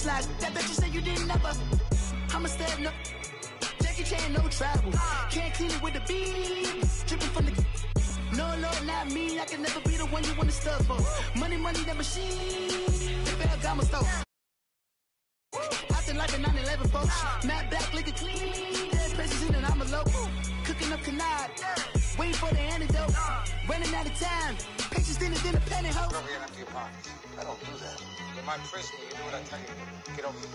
knock. That bitch you say you didn't never. I'ma stand up. Jackie Chan, no travel. Can't clean it with the beat. Dripping from the. No, Lord, not me. I can never be the one you want to stuff for. Money, that machine. The bell got my stuff. Acting like a 9/11, folks. Matte black, liquor clean. Dead presses in and I'm a local. Cooking up canard. Waiting for the antidote. Running out of time. Patience dinner, penny hoe. Over here and empty your pockets. I don't do that. You might press me. You do what I tell you. Get over here.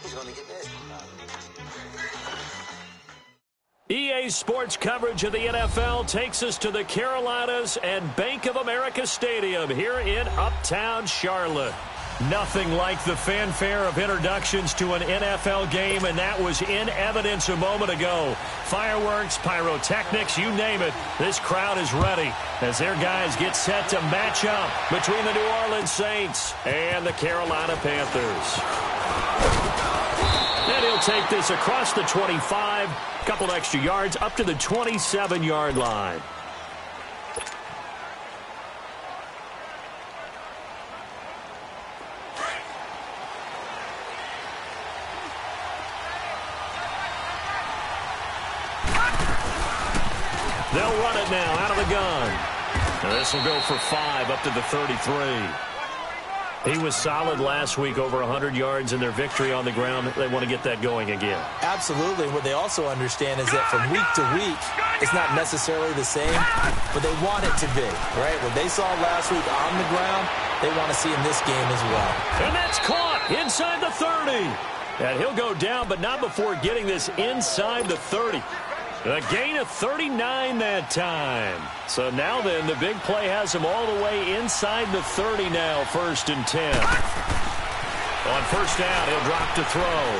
He's going to get this. EA Sports coverage of the NFL takes us to the Carolinas and Bank of America Stadium here in Uptown Charlotte. Nothing like the fanfare of introductions to an NFL game, and that was in evidence a moment ago. Fireworks, pyrotechnics, you name it. This crowd is ready as their guys get set to match up between the New Orleans Saints and the Carolina Panthers. And he'll take this across the 25, couple extra yards up to the 27-yard line. They'll run it now out of the gun. This will go for 5 up to the 33. He was solid last week, over 100 yards in their victory on the ground. They want to get that going again. Absolutely. What they also understand is that from week to week, it's not necessarily the same, but they want it to be, right? What they saw last week on the ground, they want to see in this game as well. And that's caught inside the 30. And he'll go down, but not before getting this inside the 30. A gain of 39 that time. So now then, the big play has him all the way inside the 30 now, 1st and 10. On first down, he'll drop to throw.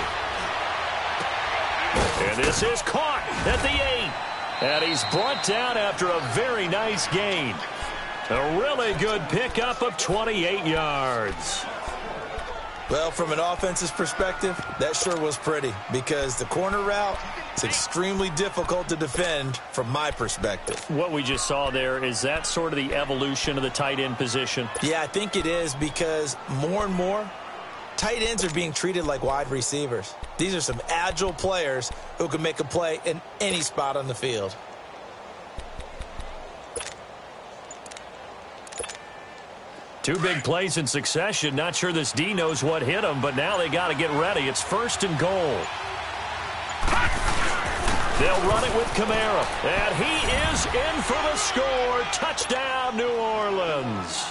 And this is caught at the 8. And he's brought down after a very nice gain. A really good pickup of 28 yards. Well, from an offense's perspective, that sure was pretty because the corner route is extremely difficult to defend from my perspective. What we just saw there, is that sort of the evolution of the tight end position? Yeah, I think it is because more and more, tight ends are being treated like wide receivers. These are some agile players who can make a play in any spot on the field. Two big plays in succession. Not sure this D knows what hit him, but now they got to get ready. It's 1st and goal. They'll run it with Kamara. And he is in for the score. Touchdown, New Orleans.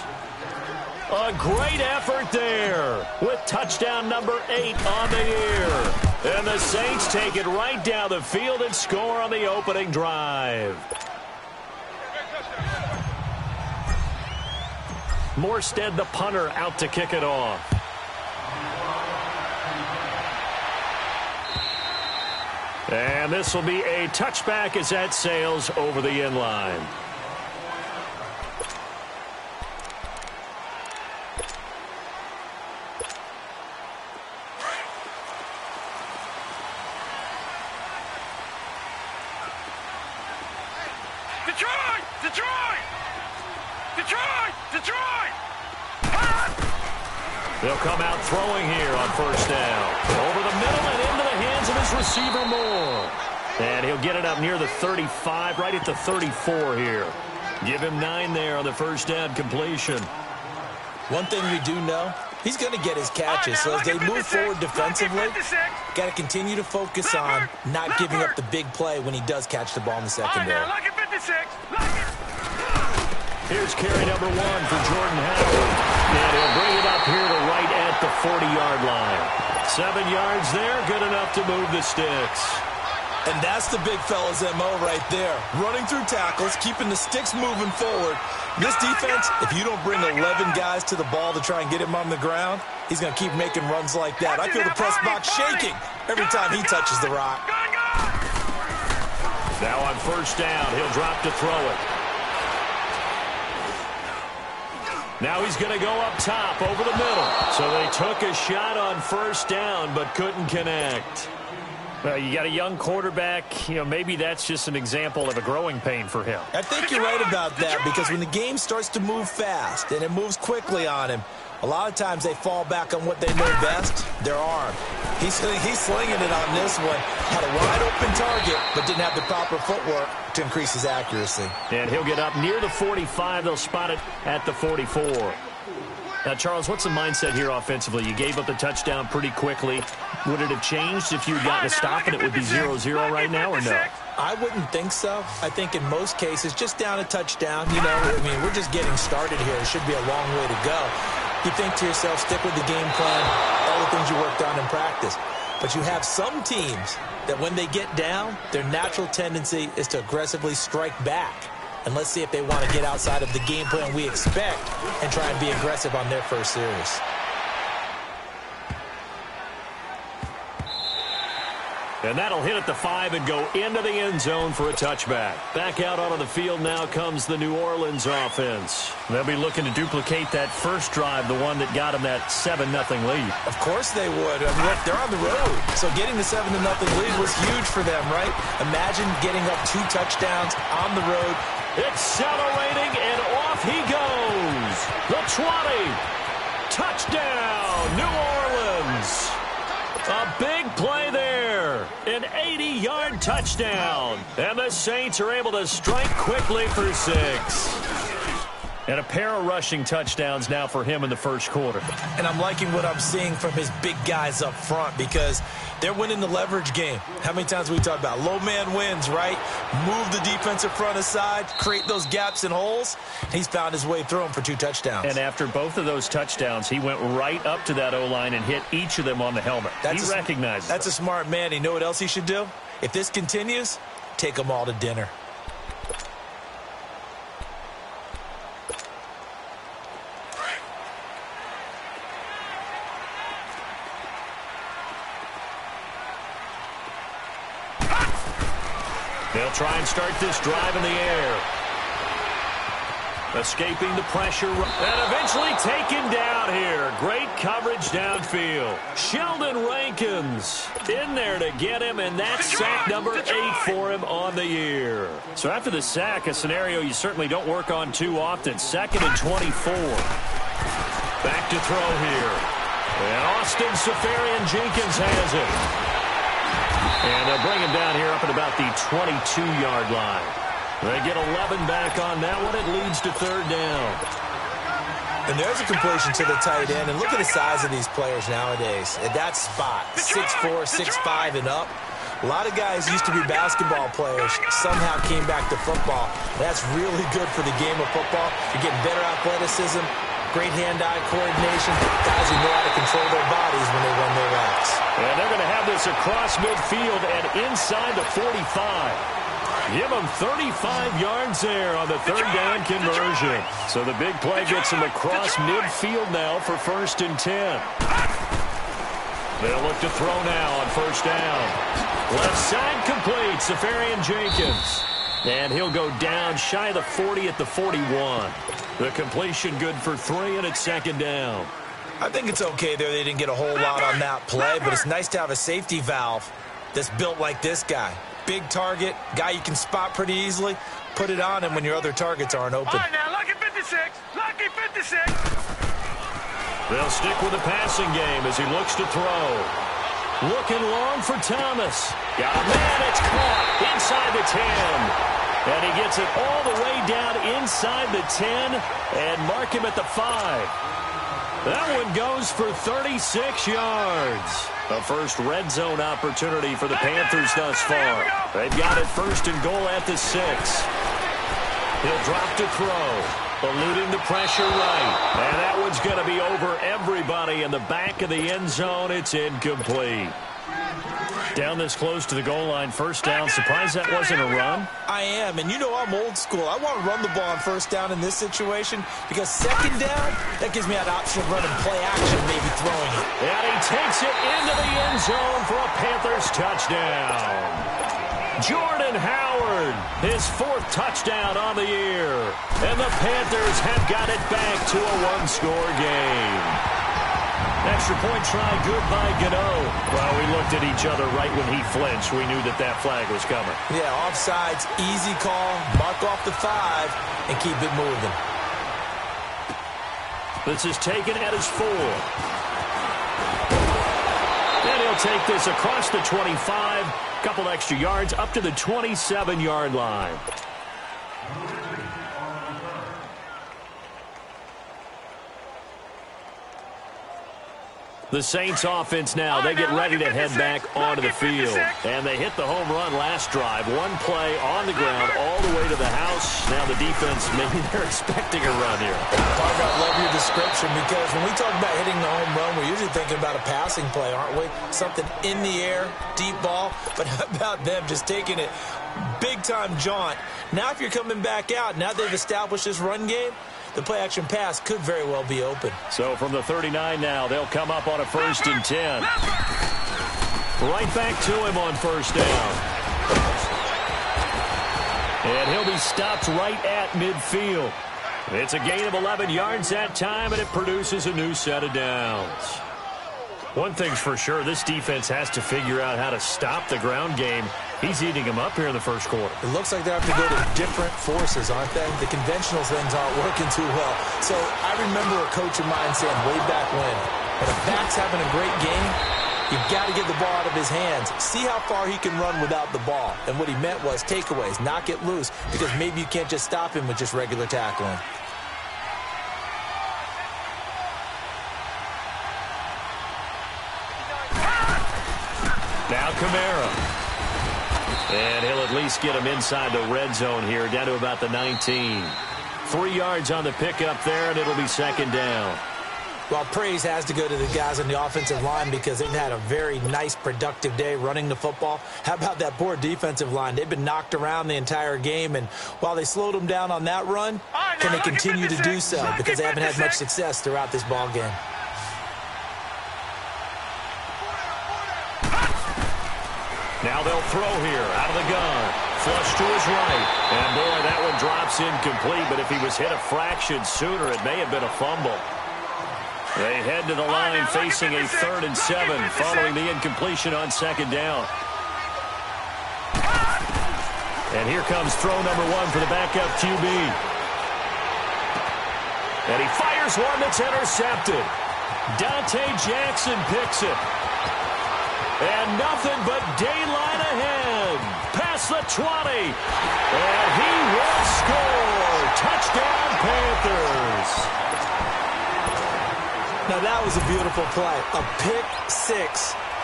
A great effort there with touchdown number 8 on the year. And the Saints take it right down the field and score on the opening drive. Morstead, the punter, out to kick it off. And this will be a touchback as that sails over the end line. Detroit! Detroit! Detroit! Detroit! They'll come out throwing here on first down. Over the middle and into the hands of his receiver Moore. And he'll get it up near the 35, right at the 34 here. Give him 9 there on the first down completion. One thing we do know, he's going to get his catches. So as they move forward defensively, got to continue to focus on not giving up the big play when he does catch the ball in the secondary. Here's carry number 1 for Jordan Howard. And he'll bring it up here to right at the 40-yard line. 7 yards there, good enough to move the sticks. And that's the big fella's MO right there. Running through tackles, keeping the sticks moving forward. This defense, if you don't bring 11 guys to the ball to try and get him on the ground, he's going to keep making runs like that. I feel the press box shaking every time he touches the rock. Now on first down, he'll drop to throw it. Now he's going to go up top over the middle. So they took a shot on first down but couldn't connect. Well, you got a young quarterback. You know, maybe that's just an example of a growing pain for him. I think you're right about that because when the game starts to move fast and it moves quickly on him, A lot of times they fall back on what they know best, their arm. He's slinging it on this one. Had a wide-open target, but didn't have the proper footwork to increase his accuracy. And he'll get up near the 45. They'll spot it at the 44. Now, Charles, what's the mindset here offensively? You gave up the touchdown pretty quickly. Would it have changed if you had gotten a stop and it would be 0-0 right now, or no? I wouldn't think so. I think in most cases, just down a touchdown, you know, I mean, we're just getting started here. It should be a long way to go. You think to yourself, stick with the game plan, all the things you worked on in practice. But you have some teams that when they get down, their natural tendency is to aggressively strike back. And let's see if they want to get outside of the game plan we expect and try and be aggressive on their first series. And that'll hit at the 5 and go into the end zone for a touchback. Back out onto the field now comes the New Orleans offense. They'll be looking to duplicate that first drive, the one that got them that 7-0 lead. Of course they would. I mean, they're on the road. So getting the 7-0 lead was huge for them, right? Imagine getting up 2 touchdowns on the road. Accelerating, and off he goes. The 20. Touchdown, New Orleans. A big play there. An 80-yard touchdown. And the Saints are able to strike quickly for 6. And a pair of rushing touchdowns now for him in the first quarter. And I'm liking what I'm seeing from his big guys up front because they're winning the leverage game. How many times we talk about low man wins, right? Move the defensive front aside, create those gaps and holes. He's found his way through them for 2 touchdowns. And after both of those touchdowns, he went right up to that O-line and hit each of them on the helmet. He recognizes That's a smart man. You know what else he should do? If this continues, take them all to dinner. They'll try and start this drive in the air. Escaping the pressure and eventually taken down here. Great coverage downfield. Sheldon Rankins in there to get him, and that's sack number 8 for him on the year. So after the sack, a scenario you certainly don't work on too often. 2nd and 24. Back to throw here. And Austin Seferian-Jenkins has it. And they'll bring him down here up at about the 22-yard line. They get 11 back on that one. It leads to 3rd down. And there's a completion to the tight end. And look at the size of these players nowadays. At that spot, 6'4", 6'5", and up. A lot of guys used to be basketball players, somehow came back to football. That's really good for the game of football. You're getting better athleticism, great hand-eye coordination, guys who know how to control their bodies when they run their routes. And they're going to have this across midfield and inside the 45. Give them 35 yards there on the 3rd down conversion. So the big play gets them across midfield now for 1st and 10. They'll look to throw now on 1st down. Left side complete, Seferian-Jenkins. And he'll go down shy of the 40 at the 41. The completion good for 3, and it's 2nd down. I think it's okay there. They didn't get a whole lot on that play, but it's nice to have a safety valve that's built like this guy. Big target, guy you can spot pretty easily. Put it on him when your other targets aren't open. All right, now, lucky 56. Lucky 56. They'll stick with the passing game as he looks to throw. Looking long for Thomas. Got a man, it's caught inside the 10. And he gets it all the way down inside the 10 and mark him at the 5. That one goes for 36 yards. The first red zone opportunity for the Panthers thus far. They've got it 1st and goal at the 6. He'll drop to throw. Eluding the pressure right. And that one's going to be over everybody in the back of the end zone. It's incomplete. Down this close to the goal line, 1st down. Surprised that wasn't a run? I am, and you know I'm old school. I want to run the ball on 1st down in this situation because 2nd down, that gives me that option of running play action, maybe throwing it. And he takes it into the end zone for a Panthers touchdown. Jordan Howard, his 4th touchdown on the year. And the Panthers have got it back to a 1-score game. Extra point try, good by Gano. Well, we looked at each other right when he flinched. We knew that that flag was coming. Yeah, offsides, easy call, mark off the 5, and keep it moving. This is taken at his 4. And he'll take this across the 25. Couple extra yards up to the 27-yard line. The Saints offense now, they get ready to head back onto the field. And they hit the home run last drive. One play on the ground all the way to the house. Now the defense, maybe they're expecting a run here. I love your description, because when we talk about hitting the home run, we're usually thinking about a passing play, aren't we? Something in the air, deep ball. But how about them just taking it big-time jaunt? Now if you're coming back out, now they've established this run game, the play-action pass could very well be open. So from the 39 now, they'll come up on a 1st and 10. Right back to him on 1st down. And he'll be stopped right at midfield. It's a gain of 11 yards that time, and it produces a new set of downs. One thing's for sure, this defense has to figure out how to stop the ground game. He's eating them up here in the first quarter. It looks like they have to go to different forces, aren't they? The conventional things aren't working too well. So I remember a coach of mine saying way back when a back's having a great game, you've got to get the ball out of his hands. See how far he can run without the ball. And what he meant was takeaways, knock it loose, because maybe you can't just stop him with just regular tackling. Now Kamara. And he'll at least get him inside the red zone here, down to about the 19. 3 yards on the pickup there, and it'll be 2nd down. Well, praise has to go to the guys on the offensive line, because they've had a very nice, productive day running the football. How about that poor defensive line? They've been knocked around the entire game, and while they slowed them down on that run, can they continue to do so? Because they haven't had much success throughout this ball game. Now they'll throw here out of the gun. Flush to his right. And, boy, that one drops incomplete. But if he was hit a fraction sooner, it may have been a fumble. They head to the line facing a 3rd and 7 following the incompletion on 2nd down. And here comes throw number 1 for the backup QB. And he fires one that's intercepted. Dante Jackson picks it. And nothing but daylight ahead. Past the 20. And he will score. Touchdown, Panthers. Now, that was a beautiful play. A pick 6.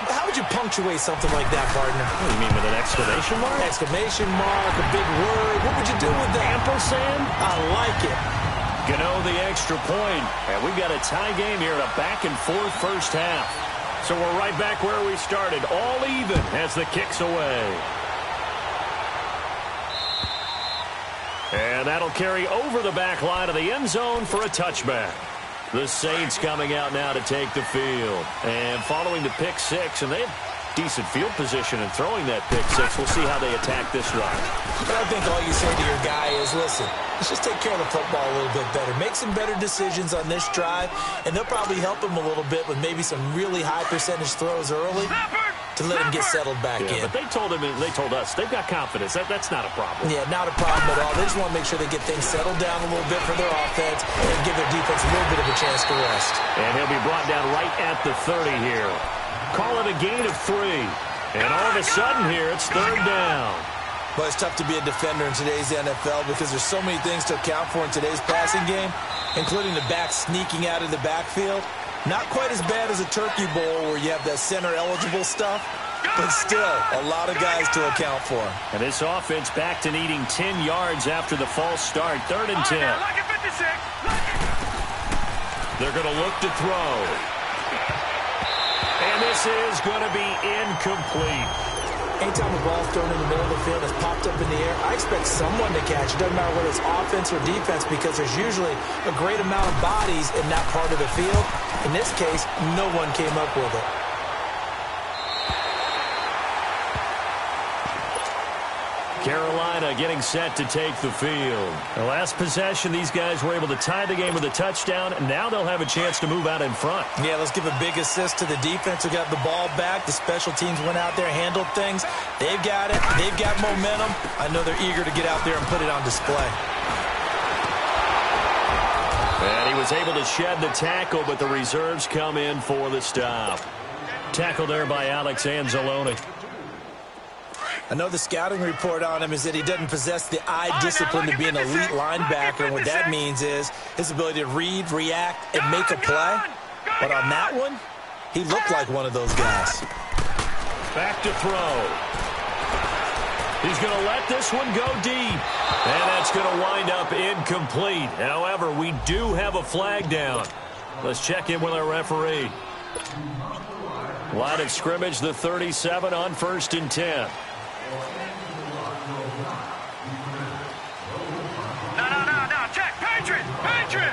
How would you punctuate something like that, partner? What do you mean, with an exclamation mark? Exclamation mark, a big word. What would you do with that? Ampersand? I like it. Gano the extra point. And we've got a tie game here in a back-and-forth first half. So we're right back where we started, all even as the kick's away. And that'll carry over the back line of the end zone for a touchback. The Saints coming out now to take the field. And following the pick 6, and they have decent field position in throwing that pick 6. We'll see how they attack this drive. But I think all you say to your guy is, listen, let's just take care of the football a little bit better. Make some better decisions on this drive, and they'll probably help him a little bit with maybe some really high percentage throws early to let him get settled back in. But they told us they've got confidence. That's not a problem. Yeah, not a problem at all. They just want to make sure they get things settled down a little bit for their offense and give their defense a little bit of a chance to rest. And he'll be brought down right at the 30 here. Call it a gain of 3. And all of a sudden here, it's 3rd down. But it's tough to be a defender in today's NFL because there's so many things to account for in today's passing game, including the back sneaking out of the backfield. Not quite as bad as a turkey bowl where you have that center-eligible stuff, but still a lot of guys to account for. And this offense back to needing 10 yards after the false start. 3rd and 10. They're going to look to throw. And this is going to be incomplete. Anytime a ball thrown in the middle of the field is popped up in the air, I expect someone to catch. It doesn't matter whether it's offense or defense because there's usually a great amount of bodies in that part of the field. In this case, no one came up with it. Carolina getting set to take the field. The last possession, these guys were able to tie the game with a touchdown, and now they'll have a chance to move out in front. Yeah, let's give a big assist to the defense who got the ball back. The special teams went out there, handled things. They've got it. They've got momentum. I know they're eager to get out there and put it on display. And he was able to shed the tackle, but the reserves come in for the stop. Tackle there by Alex Anzalone. I know the scouting report on him is that he doesn't possess the eye discipline to be an elite linebacker. And what that means is his ability to read, react, and make a play. But on that one, he looked like one of those guys. Back to throw. He's going to let this one go deep. And that's going to wind up incomplete. However, we do have a flag down. Let's check in with our referee. Line of scrimmage, the 37 on 1st and 10. No. Check. Patriot.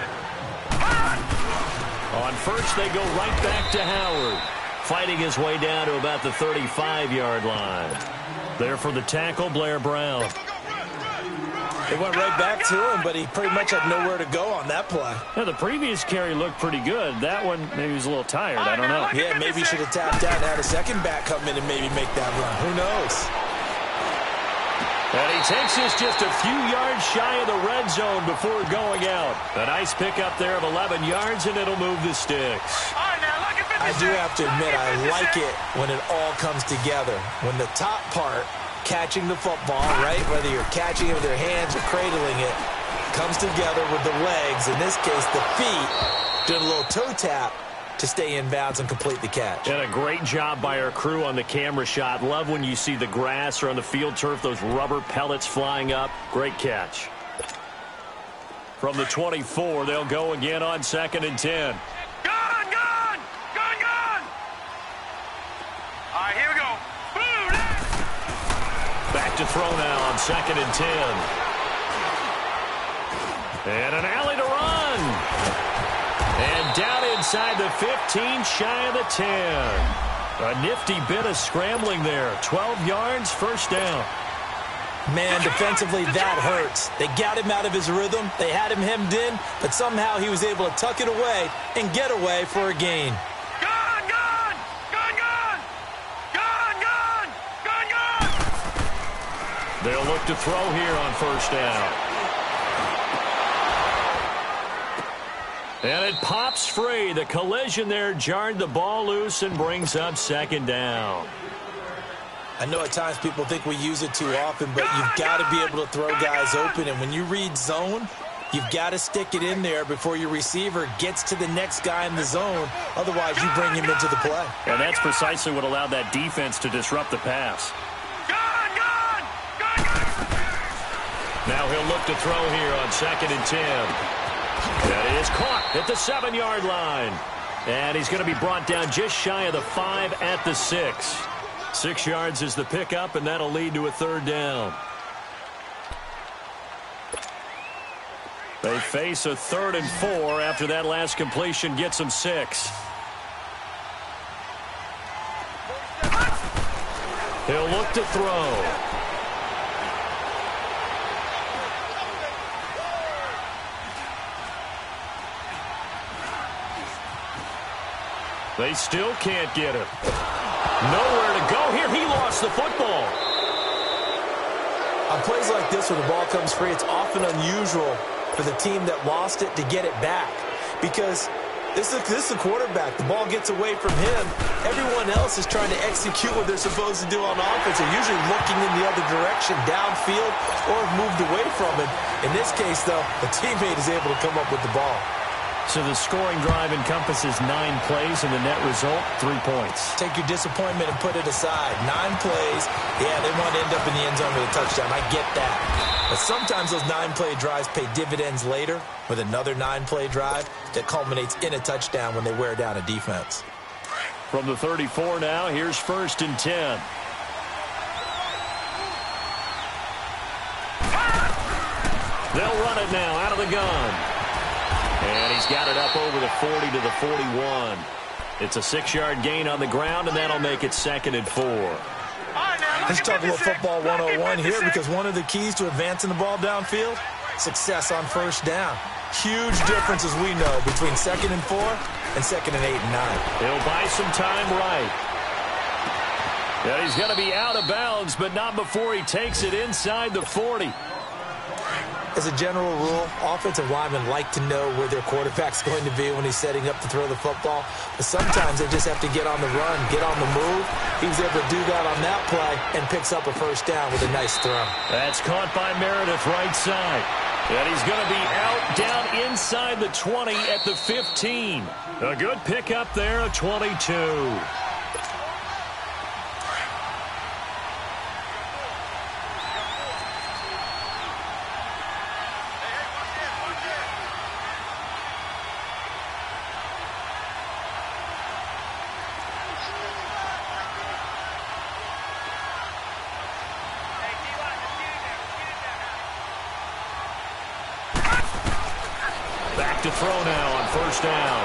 On first, they go right back to Howard. Fighting his way down to about the 35-yard line. There for the tackle, Blair Brown. They went right back to him, but he pretty much had nowhere to go on that play. Yeah, the previous carry looked pretty good. That one, maybe he was a little tired. I don't know. Yeah, maybe he should have tapped out and had a second back come in and maybe make that run. Who knows? And he takes this just a few yards shy of the red zone before going out. A nice pickup there of 11 yards, and it'll move the sticks. I do have to admit, I like it when it all comes together. When the top part, catching the football, right, whether you're catching it with your hands or cradling it, comes together with the legs, in this case the feet, doing a little toe tap to stay in bounds and complete the catch. And a great job by our crew on the camera shot. Love when you see the grass or on the field turf, those rubber pellets flying up. Great catch. From the 24, they'll go again on 2nd and 10. Gone! All right, here we go. Boom! Back to throw now on 2nd and 10. And an alley to run. And down inside the 15, shy of the 10. A nifty bit of scrambling there. 12 yards, first down. Man, defensively, that hurts. They got him out of his rhythm. They had him hemmed in, but somehow he was able to tuck it away and get away for a gain. They'll look to throw here on first down. And it pops free. The collision there jarred the ball loose and brings up 2nd down. I know at times people think we use it too often, but you've got to be able to throw guys open. And when you read zone, you've got to stick it in there before your receiver gets to the next guy in the zone. Otherwise, you bring him into the play. And that's precisely what allowed that defense to disrupt the pass. Now he'll look to throw here on 2nd and 10. That is caught at the 7-yard line. And he's going to be brought down just shy of the 5 at the 6. 6 yards is the pickup, and that'll lead to a 3rd down. They face a 3rd and 4 after that last completion gets them 6. He'll look to throw. They still can't get him. Nowhere to go here. He lost the football. On plays like this, when the ball comes free, it's often unusual for the team that lost it to get it back. Because this is the quarterback. The ball gets away from him. Everyone else is trying to execute what they're supposed to do on offense. They're usually looking in the other direction, downfield, or have moved away from it. In this case, though, the teammate is able to come up with the ball. So the scoring drive encompasses 9 plays, and the net result, 3 points. Take your disappointment and put it aside. 9 plays. Yeah, they want to end up in the end zone with a touchdown. I get that. But sometimes those 9-play drives pay dividends later with another 9-play drive that culminates in a touchdown when they wear down a defense. From the 34 now, here's 1st and 10. They'll run it now out of the gun. And he's got it up over the 40 to the 41. It's a 6-yard gain on the ground, and that'll make it 2nd and 4. Let's talk about football 101 here, because one of the keys to advancing the ball downfield, success on first down. Huge difference, as we know, between 2nd and 4 and 2nd and 8 and 9. He'll buy some time right. And he's going to be out of bounds, but not before he takes it inside the 40. As a general rule, offensive linemen like to know where their quarterback's going to be when he's setting up to throw the football. But sometimes they just have to get on the run, get on the move. He was able to do that on that play and picks up a first down with a nice throw. That's caught by Meredith right side. And he's going to be out down inside the 20 at the 15. A good pickup there, a 22. Back to throw now on first down.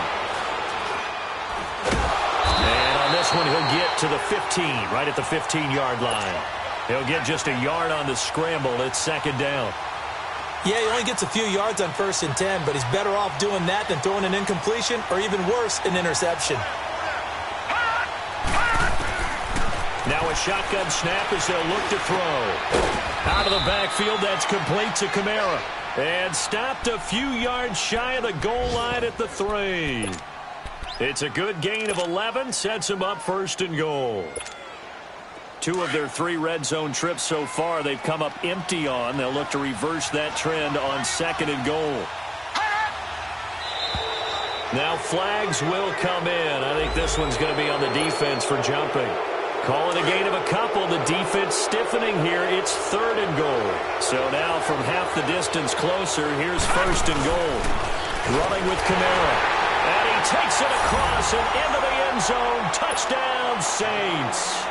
And on this one, he'll get to the 15, right at the 15-yard line. He'll get just a yard on the scramble. It's second down. Yeah, he only gets a few yards on 1st and 10, but he's better off doing that than throwing an incompletion or even worse, an interception. Now a shotgun snap as they'll look to throw. Out of the backfield, that's complete to Kamara. And stopped a few yards shy of the goal line at the 3. It's a good gain of 11, sets him up 1st and goal. 2 of their 3 red zone trips so far they've come up empty on. They'll look to reverse that trend on 2nd and goal. Now flags will come in. I think this one's going to be on the defense for jumping. Call it a gain of a couple. The defense stiffening here. It's 3rd and goal. So now from half the distance closer, here's 1st and goal. Running with Kamara. And he takes it across and into the end zone. Touchdown, Saints.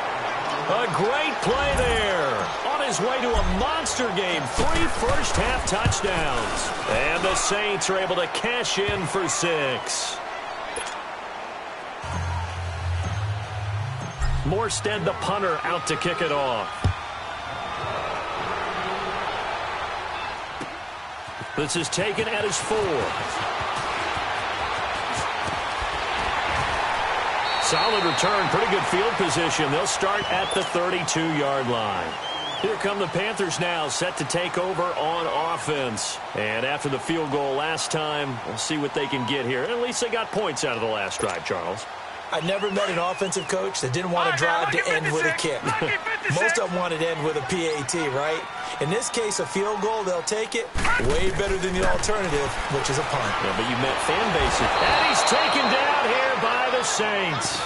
A great play there. On his way to a monster game. 3 first-half touchdowns. And the Saints are able to cash in for 6. Morstead, the punter, out to kick it off. This is taken at his 4. Solid return, pretty good field position. They'll start at the 32-yard line. Here come the Panthers now, set to take over on offense. And after the field goal last time, we'll see what they can get here. At least they got points out of the last drive, Charles. I never met an offensive coach that didn't want to drive to end with a kick. Most of them wanted to end with a PAT, right? In this case, a field goal, they'll take it. Way better than the alternative, which is a punt. Yeah, but you met fan bases. And he's taken down here by the Saints.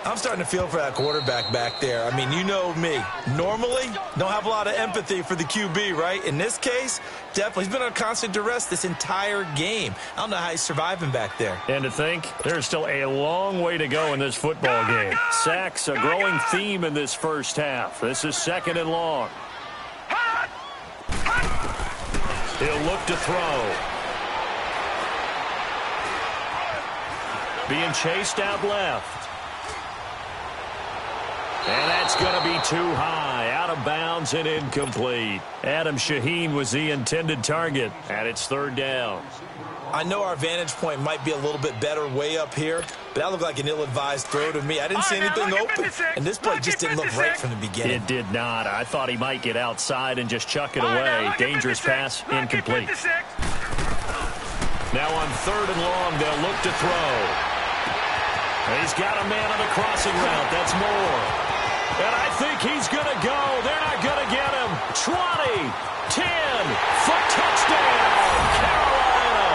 I'm starting to feel for that quarterback back there. I mean, you know me. Normally, don't have a lot of empathy for the QB, right? In this case, definitely. He's been on constant duress this entire game. I don't know how he's surviving back there. And to think, there's still a long way to go in this football game. Sacks, a growing theme in this first half. This is 2nd and long. He'll look to throw. Being chased out left. And that's going to be too high. Out of bounds and incomplete. Adam Shaheen was the intended target. And it's 3rd down. I know our vantage point might be a little bit better way up here, but that looked like an ill-advised throw to me. I didn't see anything open. And this play just didn't look right from the beginning. It did not. I thought he might get outside and just chuck it away. Dangerous pass, incomplete. Now on 3rd and long, they'll look to throw. He's got a man on the crossing route. That's Moore. And I think he's going to go. They're not going to get him. 20, 10, for touchdown, Carolina.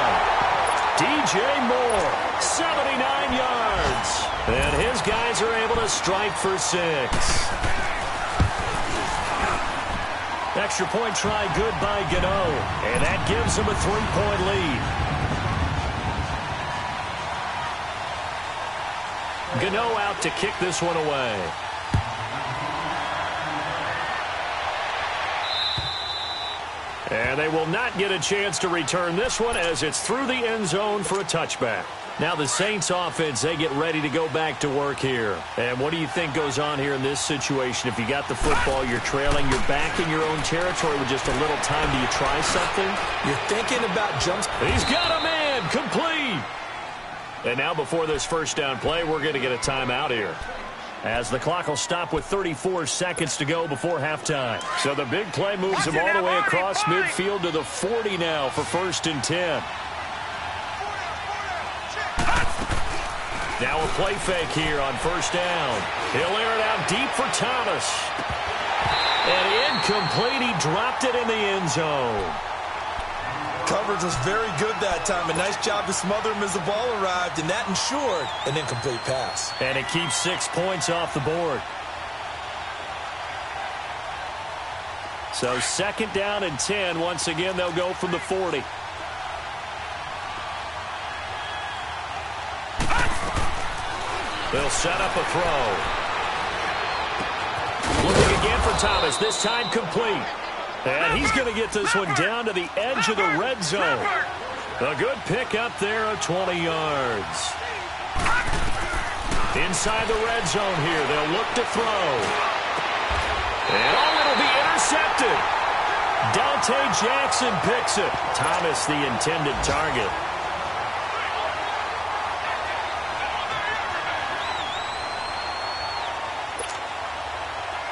DJ Moore, 79 yards. And his guys are able to strike for 6. Extra point try good by Gano. And that gives him a 3-point lead. Gano out to kick this one away. And they will not get a chance to return this one as it's through the end zone for a touchback. Now the Saints offense, they get ready to go back to work here. And what do you think goes on here in this situation? If you got the football, you're trailing, you're back in your own territory with just a little time. Do you try something? You're thinking about jumps. He's got a man, complete. And now before this first down play, we're going to get a timeout here. as the clock will stop with 34 seconds to go before halftime. So the big play moves him all the way across midfield to the 40 now for 1st and 10. Now a play fake here on 1st down. He'll air it out deep for Thomas. And incomplete. He dropped it in the end zone. Coverage was very good that time. A nice job to smother him as the ball arrived, and that ensured an incomplete pass. And it keeps 6 points off the board. So 2nd down and 10. Once again, they'll go from the 40. They'll set up a throw. Looking again for Thomas, this time complete. And he's going to get this one down to the edge of the red zone. A good pick up there of 20 yards. Inside the red zone here, they'll look to throw. And it'll be intercepted. Dante Jackson picks it. Thomas, the intended target.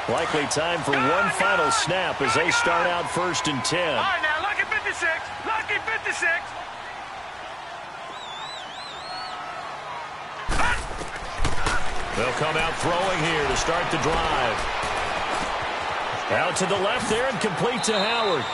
Likely time for one final snap as they start out 1st and 10. All right, now, lucky 56. Lucky 56. They'll come out throwing here to start the drive. Out to the left there and complete to Howard.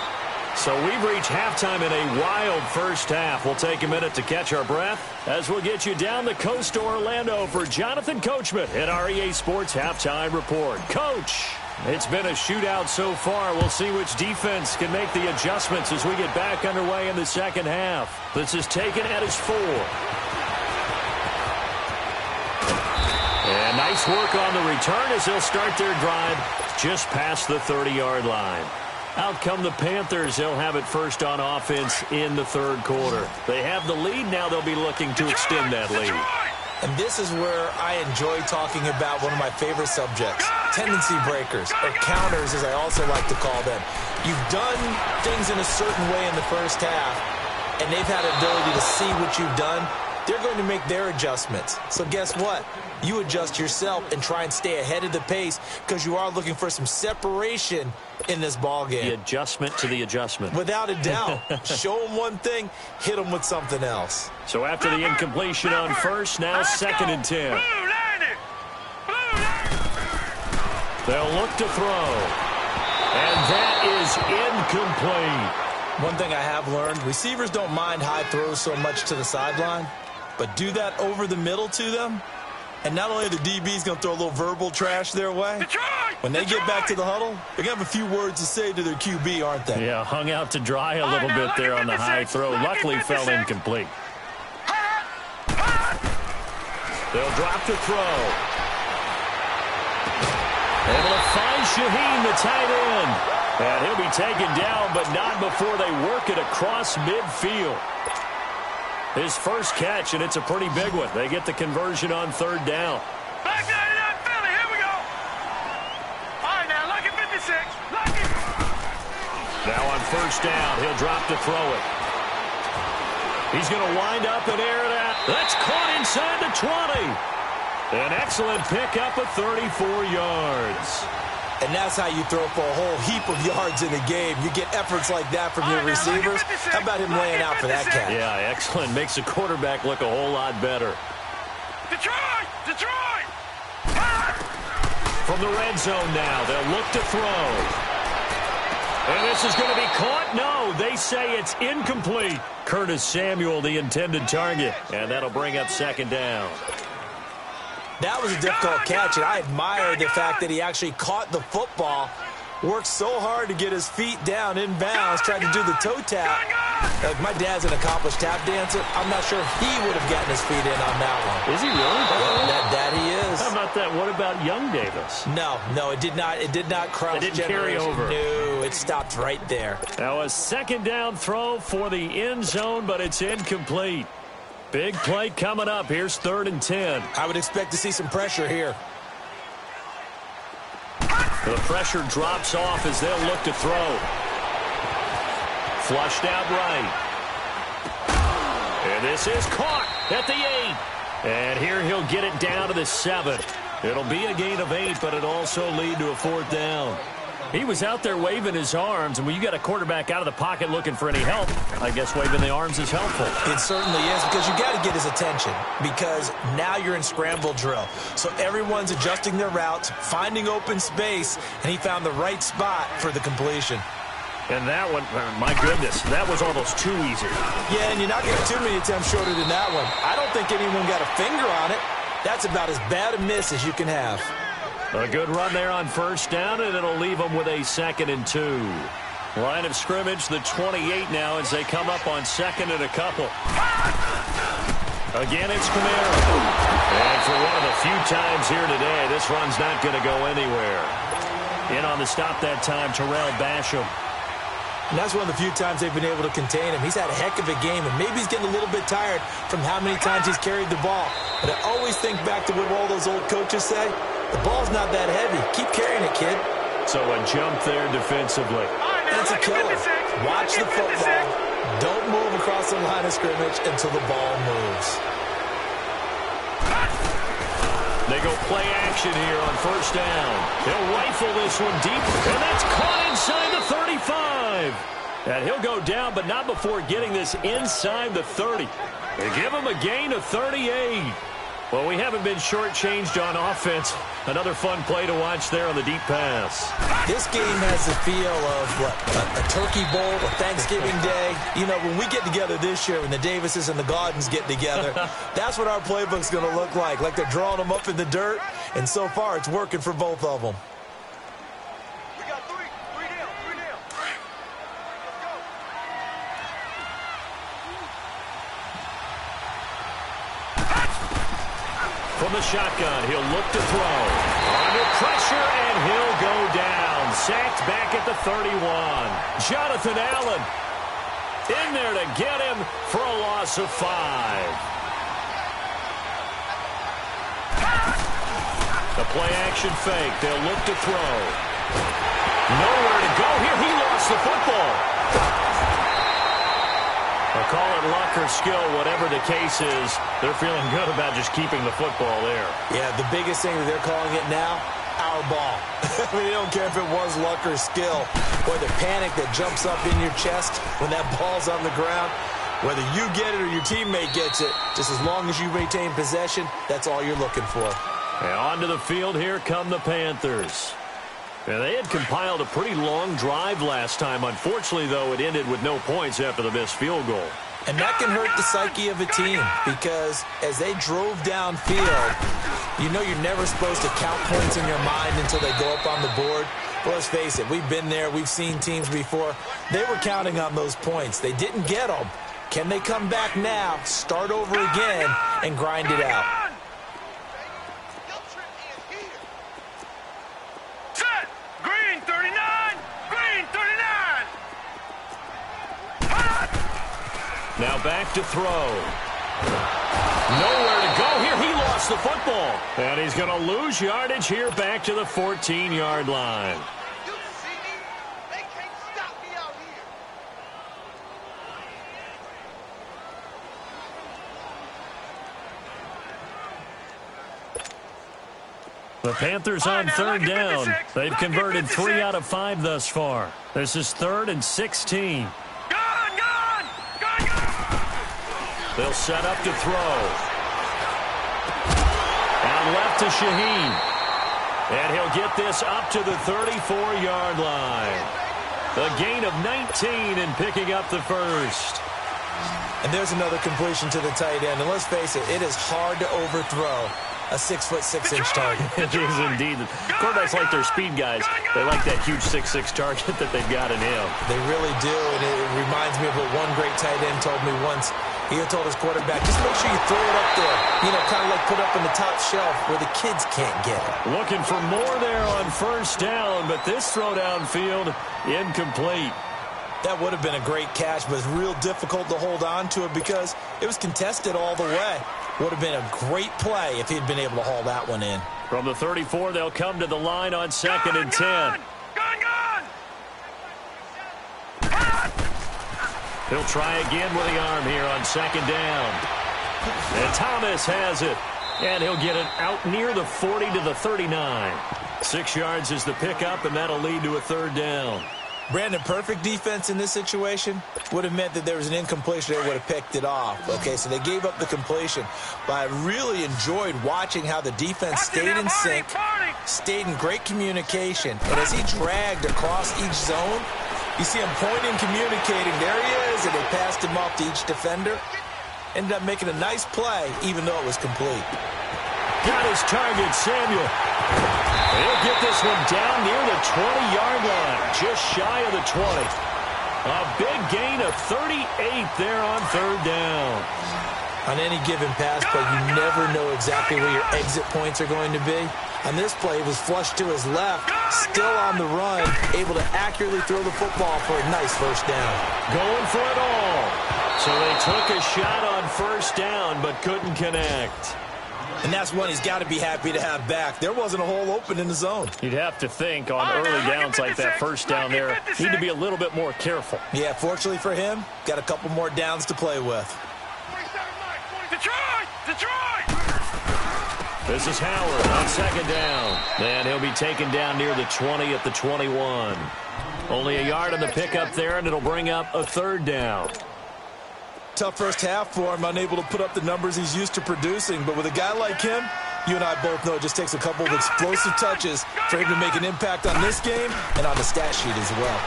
So we've reached halftime in a wild first half. We'll take a minute to catch our breath as we'll get you down the coast to Orlando for Jonathan Coachman at our EA Sports Halftime Report. Coach, it's been a shootout so far. We'll see which defense can make the adjustments as we get back underway in the second half. This is taken at his 4. And nice work on the return as they'll start their drive just past the 30-yard line. Out come the Panthers. They'll have it first on offense in the 3rd quarter. They have the lead. Now they'll be looking to extend that lead. And this is where I enjoy talking about one of my favorite subjects, tendency breakers, or counters as I also like to call them. You've done things in a certain way in the first half, and they've had an ability to see what you've done. They're going to make their adjustments. So guess what? You adjust yourself and try and stay ahead of the pace because you are looking for some separation in this ball game. The adjustment to the adjustment. Without a doubt. Show them one thing, hit them with something else. So after the incompletion on 1st, now 2nd and 10. They'll look to throw. And that is incomplete. One thing I have learned, receivers don't mind high throws so much to the sideline, but do that over the middle to them. And not only are the DBs going to throw a little verbal trash their way, when they get back to the huddle, they're going to have a few words to say to their QB, aren't they? Yeah, hung out to dry a little bit there on the high throw. Luckily fell incomplete. They'll drop to throw. Able to find Shaheen, the tight end. And he'll be taken down, but not before they work it across midfield. His first catch, and it's a pretty big one. They get the conversion on 3rd down. Back down to that Philly. Here we go. All right, now, lucky 56. Lucky. Now on 1st down, he'll drop to throw it. He's going to wind up and air it out. That's caught inside the 20. An excellent pickup of 34 yards. And that's how you throw for a whole heap of yards in a game. You get efforts like that from your receivers. How about him laying out for that catch? Yeah, excellent. Makes the quarterback look a whole lot better. Detroit! Detroit! From the red zone now, they'll look to throw. And this is going to be caught? No, they say it's incomplete. Curtis Samuel, the intended target. And that'll bring up 2nd down. That was a difficult catch, and I admire the fact that he actually caught the football, worked so hard to get his feet down inbounds, tried to do the toe tap. Like, my dad's an accomplished tap dancer. I'm not sure he would have gotten his feet in on that one. Is he really? That he is. How about that? What about young Davis? No, it did not. It did not cross. It didn't carry over. No, it stopped right there. Now a 2nd down throw for the end zone, but it's incomplete. Big play coming up. Here's 3rd and 10. I would expect to see some pressure here. The pressure drops off as they'll look to throw. Flushed out right. And this is caught at the 8. And here he'll get it down to the 7. It'll be a gain of 8, but it also lead to a 4th down. He was out there waving his arms, and when you got a quarterback out of the pocket looking for any help, I guess waving the arms is helpful. It certainly is, because you got to get his attention, because now you're in scramble drill. So everyone's adjusting their routes, finding open space, and he found the right spot for the completion. And that one, my goodness, that was almost too easy. Yeah, and you're not getting too many attempts shorter than that one. I don't think anyone got a finger on it. That's about as bad a miss as you can have. A good run there on 1st down, and it'll leave them with a 2nd and 2. Line of scrimmage, the 28 now as they come up on 2nd and a couple. Again, it's Kamara. And for one of the few times here today, this run's not going to go anywhere. In on the stop that time, Terrell Basham. And that's one of the few times they've been able to contain him. He's had a heck of a game, and maybe he's getting a little bit tired from how many times he's carried the ball. But I always think back to what all those old coaches say. The ball's not that heavy. Keep carrying it, kid. So a jump there defensively. That's a killer. Watch the football. Don't move across the line of scrimmage until the ball moves. They go play action here on 1st down. He'll rifle this one deep, and that's caught inside the 35. And he'll go down, but not before getting this inside the 30. They give him a gain of 38. Well, we haven't been shortchanged on offense. Another fun play to watch there on the deep pass. This game has the feel of, what, a turkey bowl, a Thanksgiving day. You know, when we get together this year, when the Davises and the Gaudens get together, that's what our playbook's going to look like they're drawing them up in the dirt. And so far, it's working for both of them. We got three down. Let's go. From the shotgun, he'll look to throw. Under pressure, and he'll go down. Sacked back at the 31. Jonathan Allen in there to get him for a loss of 5. The play-action fake. They'll look to throw. Nowhere to go here. He lost the football. I'll call it luck or skill, whatever the case is. They're feeling good about just keeping the football there. Yeah, the biggest thing that they're calling it now, our ball. I mean, they don't care if it was luck or skill, or the panic that jumps up in your chest when that ball's on the ground. Whether you get it or your teammate gets it, just as long as you maintain possession, that's all you're looking for. And onto the field, here come the Panthers. And they had compiled a pretty long drive last time. Unfortunately, though, it ended with no points after the missed field goal. And that can hurt the psyche of a team, because as they drove downfield, you know you're never supposed to count points in your mind until they go up on the board. But let's face it, we've been there, we've seen teams before. They were counting on those points. They didn't get them. Can they come back now, start over again, and grind it out? Set! Green 39! Green 39! Now back to throw. Nowhere to go here. He lost the football. And he's going to lose yardage here back to the 14-yard line. You see me? They can't stop me out here. The Panthers on third down. They've converted 3 out of 5 thus far. This is 3rd and 16. Gone! They'll set up to throw. Out left to Shaheen. And he'll get this up to the 34-yard line. A gain of 19 and picking up the first. And there's another completion to the tight end. And let's face it, it is hard to overthrow a 6'6" target. It is indeed. Quarterbacks like their speed guys. They like that huge 6'6" target that they've got in him. They really do, and it reminds me of what one great tight end told me once. He had told his quarterback, just make sure you throw it up there. You know, kind of like put up in the top shelf where the kids can't get it. Looking for more there on first down, but this throw downfield incomplete. That would have been a great catch, but it's real difficult to hold on to it because it was contested all the way. Would have been a great play if he'd been able to haul that one in. From the 34, they'll come to the line on 2nd and 10. He'll try again with the arm here on 2nd down. And Thomas has it. And he'll get it out near the 40 to the 39. 6 yards is the pickup, and that'll lead to a third down. Brandon, perfect defense in this situation would have meant that there was an incompletion. They would have picked it off. Okay, so they gave up the completion. But I really enjoyed watching how the defense stayed in sync, stayed in great communication. And as he dragged across each zone, you see him pointing, communicating. There he is, and they passed him off to each defender. Ended up making a nice play, even though it was complete. Got his target, Samuel. He'll get this one down near the 20-yard line, just shy of the 20. A big gain of 38 there on third down. On any given pass play, you never know exactly where your exit points are going to be. On this play, he was flushed to his left, still on the run, able to accurately throw the football for a nice first down. Going for it all. So they took a shot on first down, but couldn't connect. And that's one he's got to be happy to have back. There wasn't a hole open in the zone. You'd have to think on early downs like that first down there, need to be a little bit more careful. Yeah, fortunately for him, got a couple more downs to play with. Detroit! This is Howard on second down. And he'll be taken down near the 20 at the 21. Only a yard on the pickup there, and it'll bring up a third down. Tough first half for him, unable to put up the numbers he's used to producing. But with a guy like him, you and I both know it just takes a couple of explosive touches for him to make an impact on this game and on the stat sheet as well.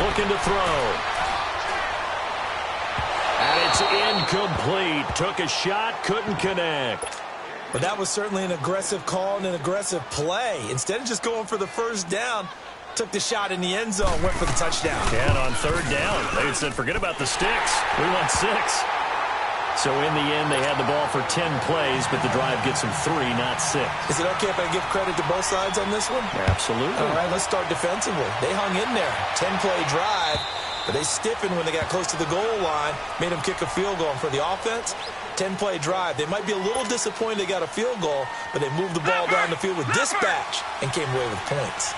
Looking to throw. And it's incomplete. Took a shot, couldn't connect. But that was certainly an aggressive call and an aggressive play. Instead of just going for the first down, took the shot in the end zone, went for the touchdown. And on third down, they said, forget about the sticks. We want 6. So in the end, they had the ball for 10 plays, but the drive gets them 3, not 6. Is it okay if I give credit to both sides on this one? Absolutely. All right, let's start defensively. They hung in there. 10-play drive, but they stiffened when they got close to the goal line, made them kick a field goal. And for the offense, 10-play drive. They might be a little disappointed they got a field goal, but they moved the ball down the field with dispatch and came away with points.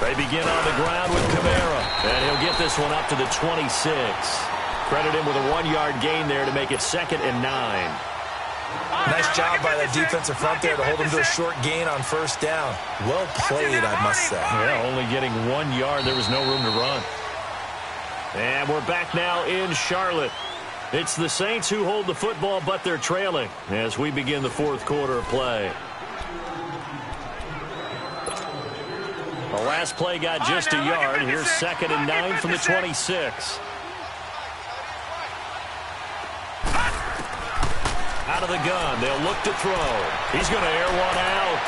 They begin on the ground with Kamara, and he'll get this one up to the 26. Credit him with a 1-yard gain there to make it 2nd and 9. Nice job by that defensive front there to hold him to a short gain on first down. Well played, I must say. Yeah, only getting 1 yard. There was no room to run. And we're back now in Charlotte. It's the Saints who hold the football, but they're trailing as we begin the fourth quarter of play. The last play got just a yard. Here's 2nd and 9 from the 26. Out of the gun. They'll look to throw. He's going to air one out.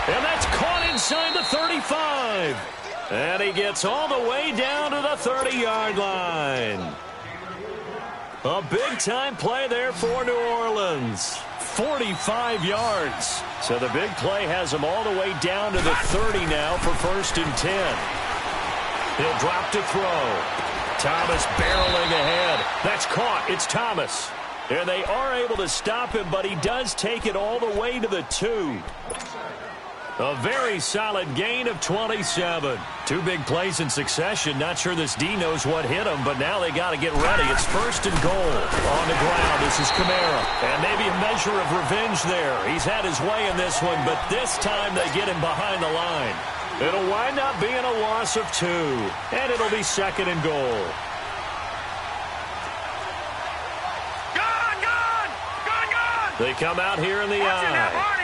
And that's caught inside the 35. And he gets all the way down to the 30-yard line. A big-time play there for New Orleans. 45 yards. So the big play has him all the way down to the 30 now for 1st and 10. He'll drop to throw. Thomas barreling ahead. That's caught. It's Thomas. And they are able to stop him, but he does take it all the way to the 2. A very solid gain of 27. 2 big plays in succession. Not sure this D knows what hit him, but now they got to get ready. It's 1st and goal. On the ground, this is Kamara. And maybe a measure of revenge there. He's had his way in this one, but this time they get him behind the line. It'll wind up being a loss of 2. And it'll be 2nd and goal. They come out here in the eye.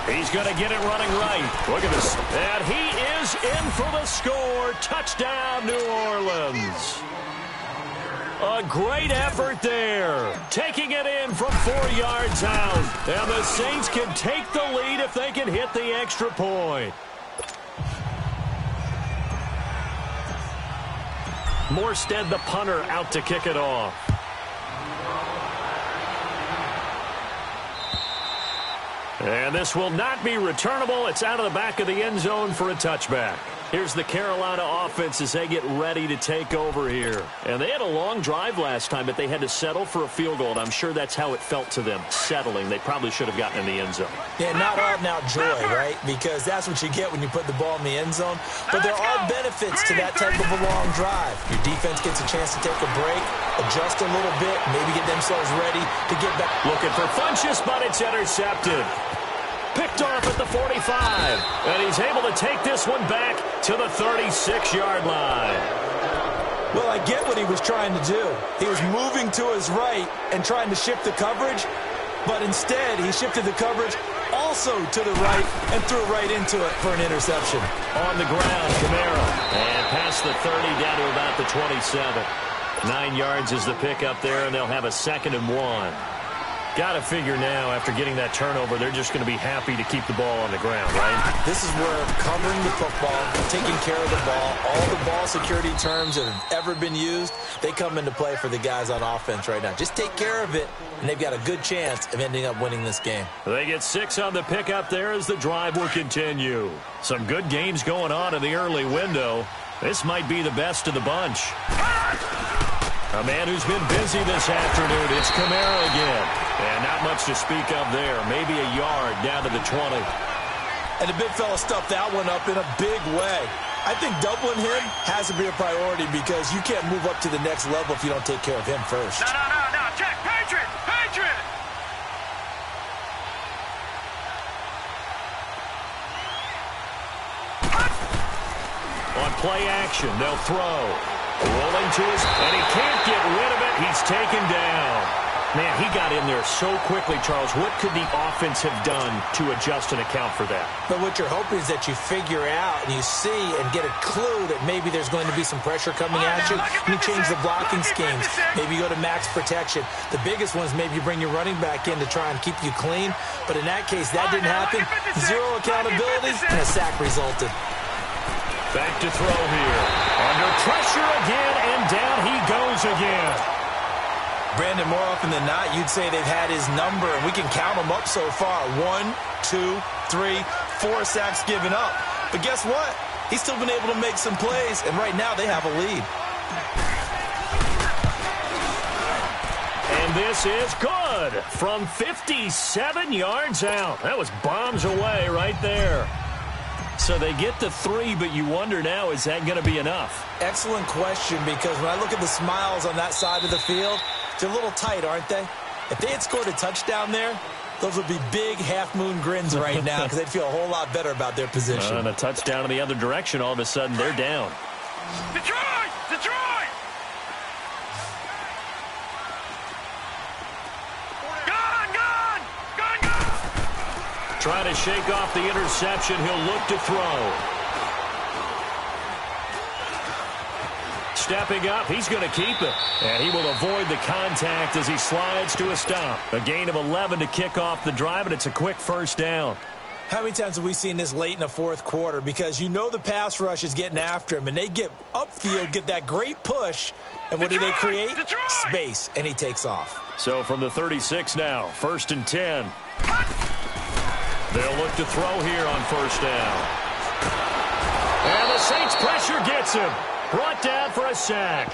He's going to get it running right. Look at this. And he is in for the score. Touchdown, New Orleans. A great effort there. Taking it in from 4 yards out. And the Saints can take the lead if they can hit the extra point. Morstead, the punter, out to kick it off. And this will not be returnable. It's out of the back of the end zone for a touchback. Here's the Carolina offense as they get ready to take over here. And they had a long drive last time, but they had to settle for a field goal, and I'm sure that's how it felt to them, settling. They probably should have gotten in the end zone. Yeah, not out and out joy, right? Because that's what you get when you put the ball in the end zone. But there are benefits to that type of a long drive. Your defense gets a chance to take a break, adjust a little bit, maybe get themselves ready to get back. Looking for Funchess, but it's intercepted. Picked off at the 45, and he's able to take this one back to the 36-yard line. Well, I get what he was trying to do. He was moving to his right and trying to shift the coverage, but instead he shifted the coverage also to the right and threw right into it for an interception. On the ground, Kamara, and past the 30 down to about the 27. 9 yards is the pickup there, and they'll have a 2nd and 1. Got to figure now, after getting that turnover, they're just going to be happy to keep the ball on the ground, right? This is where covering the football, taking care of the ball, all the ball security terms that have ever been used, they come into play for the guys on offense right now. Just take care of it, and they've got a good chance of ending up winning this game. They get 6 on the pickup there as the drive will continue. Some good games going on in the early window. This might be the best of the bunch. A man who's been busy this afternoon, it's Kamara again. And not much to speak of there. Maybe a yard down to the 20. And the big fella stuffed that one up in a big way. I think doubling him has to be a priority because you can't move up to the next level if you don't take care of him first. No. Check. Patriot. On play action, they'll throw. Rolling to his, and he can't get rid of it. He's taken down. Man, he got in there so quickly, Charles. What could the offense have done to adjust and account for that? But what you're hoping is that you figure out and you see and get a clue that maybe there's going to be some pressure coming at you. And you change the blocking schemes. Maybe you go to max protection. The biggest one is maybe you bring your running back in to try and keep you clean. But in that case, that didn't happen. Zero accountability, and a sack resulted. Back to throw here. Under pressure again, and down he goes again. Brandon, more often than not, you'd say they've had his number, and we can count them up so far. 1, 2, 3, 4 sacks given up. But guess what? He's still been able to make some plays, and right now they have a lead. And this is good from 57 yards out. That was bombs away right there. So they get the 3, but you wonder now, is that going to be enough? Excellent question, because when I look at the smiles on that side of the field, they're a little tight, aren't they? If they had scored a touchdown there, those would be big half-moon grins right now because they'd feel a whole lot better about their position. And a touchdown in the other direction, all of a sudden they're down. Detroit! Trying to shake off the interception. He'll look to throw. Stepping up, he's going to keep it. And he will avoid the contact as he slides to a stop. A gain of 11 to kick off the drive, and it's a quick first down. How many times have we seen this late in the fourth quarter? Because you know the pass rush is getting after him, and they get upfield, get that great push, and what do they create? Space, and he takes off. So from the 36 now, 1st and 10. They'll look to throw here on first down. And the Saints pressure gets him. Brought down for a sack.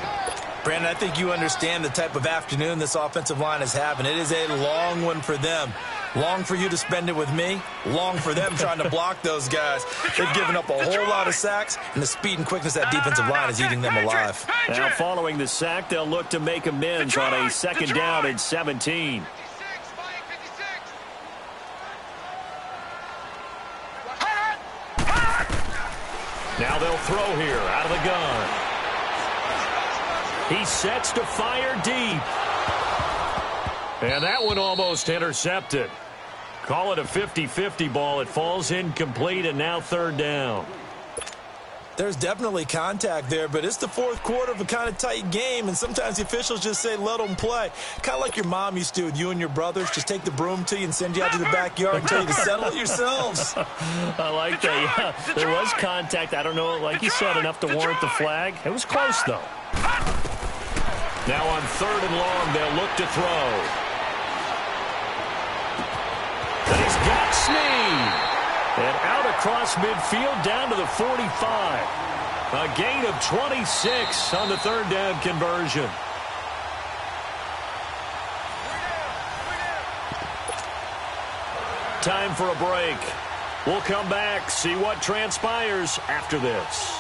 Brandon, I think you understand the type of afternoon this offensive line is having. It is a long one for them. Long for you to spend it with me. Long for them trying to block those guys. They've given up a whole lot of sacks, and the speed and quickness of that defensive line is eating them alive. Now following the sack, they'll look to make amends on a 2nd down and 17. Now they'll throw here out of the gun. He sets to fire deep. And that one almost intercepted. Call it a 50-50 ball. It falls incomplete, and now 3rd down. There's definitely contact there, but it's the fourth quarter of a kind of tight game, and sometimes the officials just say, let them play. Kind of like your mom used to with you and your brothers. Just take the broom to you and send you out to the backyard and tell you to settle it yourselves. I like that, yeah. There was contact. I don't know, like you said, enough to warrant the flag. It was close, though. Now on 3rd and long, they'll look to throw. And he's got Snead. And out across midfield down to the 45. A gain of 26 on the third down conversion. Time for a break. We'll come back, see what transpires after this.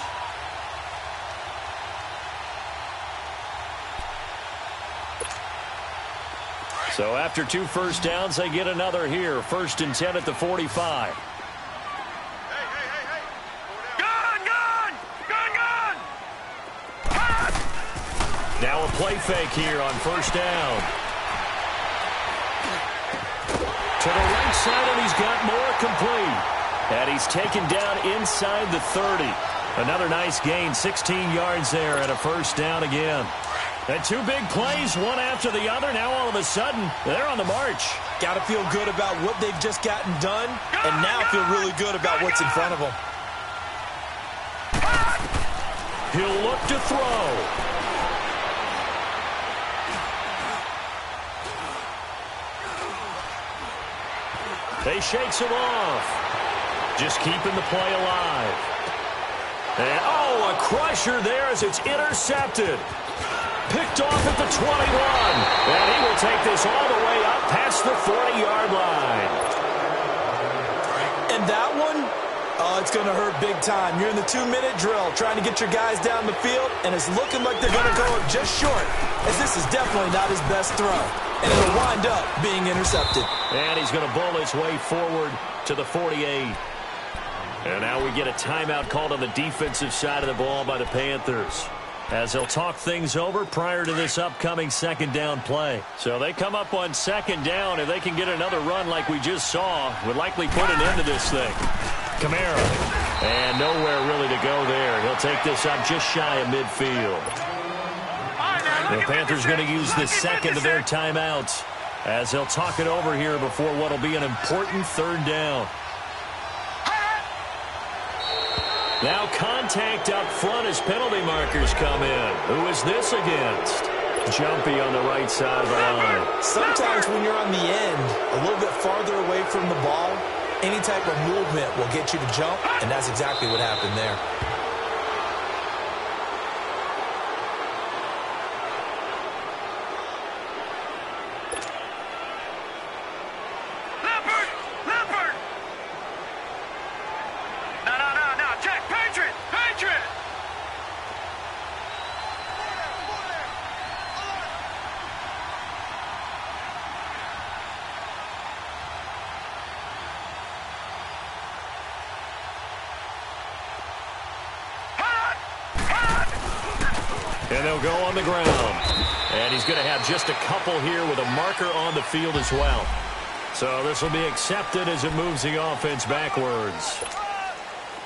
So after 2 first downs, they get another here. 1st and 10 at the 45. Now a play fake here on 1st down. To the right side, and he's got more complete. And he's taken down inside the 30. Another nice gain, 16 yards there, and a 1st down again. And 2 big plays, one after the other. Now all of a sudden, they're on the march. Got to feel good about what they've just gotten done, and now feel really good about what's in front of them. He'll look to throw. They shakes him off. Just keeping the play alive. And, oh, a crusher there as it's intercepted. Picked off at the 21. And he will take this all the way up past the 40-yard line. And that one, oh, it's going to hurt big time. You're in the 2-minute drill trying to get your guys down the field, and it's looking like they're going to go just short, as this is definitely not his best throw. And it'll wind up being intercepted. And he's going to bowl his way forward to the 48. And now we get a timeout called on the defensive side of the ball by the Panthers, as they'll talk things over prior to this upcoming 2nd down play. So they come up on 2nd down. If they can get another run like we just saw, would likely put an end to this thing. Kamara. And nowhere really to go there. He'll take this up just shy of midfield. The Panthers going to use the 2nd of their timeouts as they'll talk it over here before what will be an important 3rd down. Now contact up front as penalty markers come in. Who is this against? Jumpy on the right side of the line. Sometimes when you're on the end, a little bit farther away from the ball, any type of movement will get you to jump, and that's exactly what happened there. And they'll go on the ground. And he's going to have just a couple here with a marker on the field as well. So this will be accepted as it moves the offense backwards.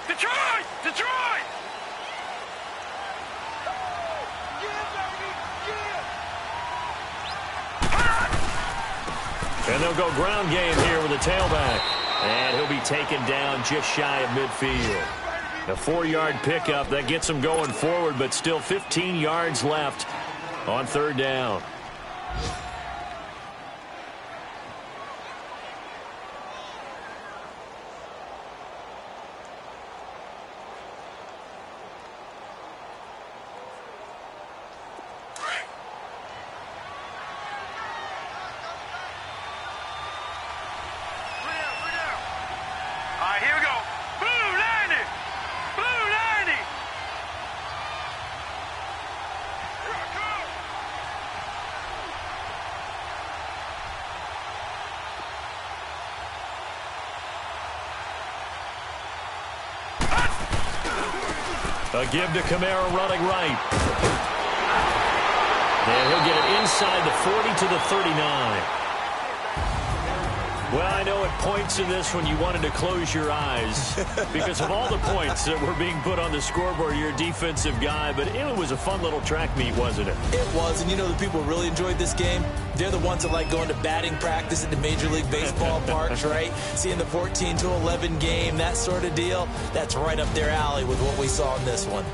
Detroit! Detroit! And they'll go ground game here with a tailback. And he'll be taken down just shy of midfield. A 4-yard pickup that gets him going forward, but still 15 yards left on 3rd down. All right, here we go. Blue 90! Blue 90! Here I come! A give to Kamara running right. And he'll get it inside the 40 to the 39. Well, I know at points in this one you wanted to close your eyes because of all the points that were being put on the scoreboard. You're a defensive guy, but it was a fun little track meet, wasn't it? It was, and you know the people who really enjoyed this game? They're the ones that like going to batting practice at the Major League Baseball parks, right? Seeing the 14-11 game, that sort of deal. That's right up their alley with what we saw in this one.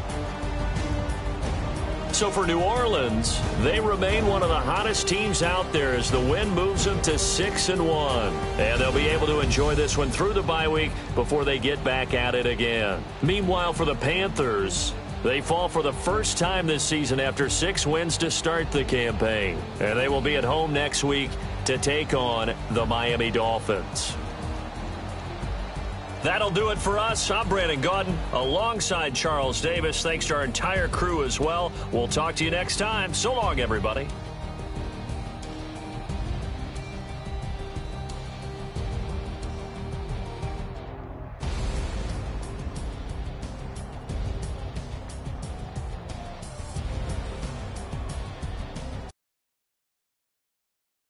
So for New Orleans, they remain one of the hottest teams out there as the win moves them to 6-1. And they'll be able to enjoy this one through the bye week before they get back at it again. Meanwhile, for the Panthers, they fall for the first time this season after 6 wins to start the campaign. And they will be at home next week to take on the Miami Dolphins. That'll do it for us. I'm Brandon Gaudin alongside Charles Davis. Thanks to our entire crew as well. We'll talk to you next time. So long, everybody.